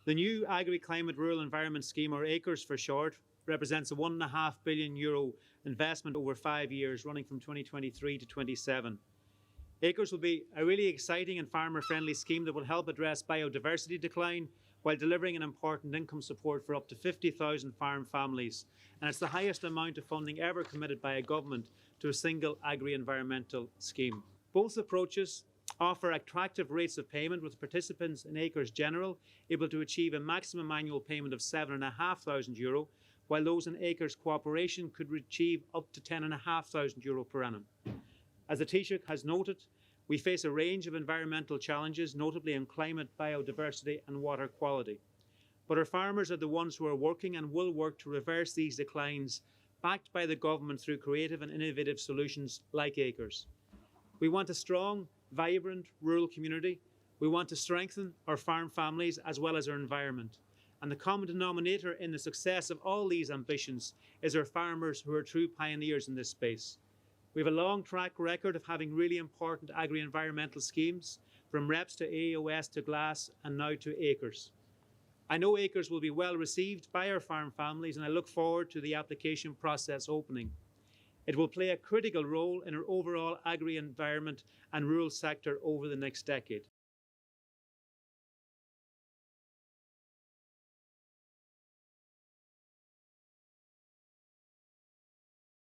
The new Agri-Climate Rural Environment Scheme, or ACRES for short, represents a €1.5 billion investment over 5 years, running from 2023 to 27. ACRES will be a really exciting and farmer-friendly scheme that will help address biodiversity decline while delivering an important income support for up to 50,000 farm families. And it's the highest amount of funding ever committed by a government to a single agri-environmental scheme. Both approaches offer attractive rates of payment, with participants in ACRES General able to achieve a maximum annual payment of €7,500, while those in ACRES Cooperation could achieve up to €10,500 per annum. As the Taoiseach has noted, we face a range of environmental challenges, notably in climate, biodiversity and water quality. But our farmers are the ones who are working and will work to reverse these declines, backed by the government through creative and innovative solutions like ACRES. We want a strong, vibrant rural community. We want to strengthen our farm families as well as our environment. And the common denominator in the success of all these ambitions is our farmers, who are true pioneers in this space. We have a long track record of having really important agri-environmental schemes, from REPS to AOS to GLAS and now to ACRES. I know ACRES will be well received by our farm families, and I look forward to the application process opening. It will play a critical role in our overall agri-environment and rural sector over the next decade.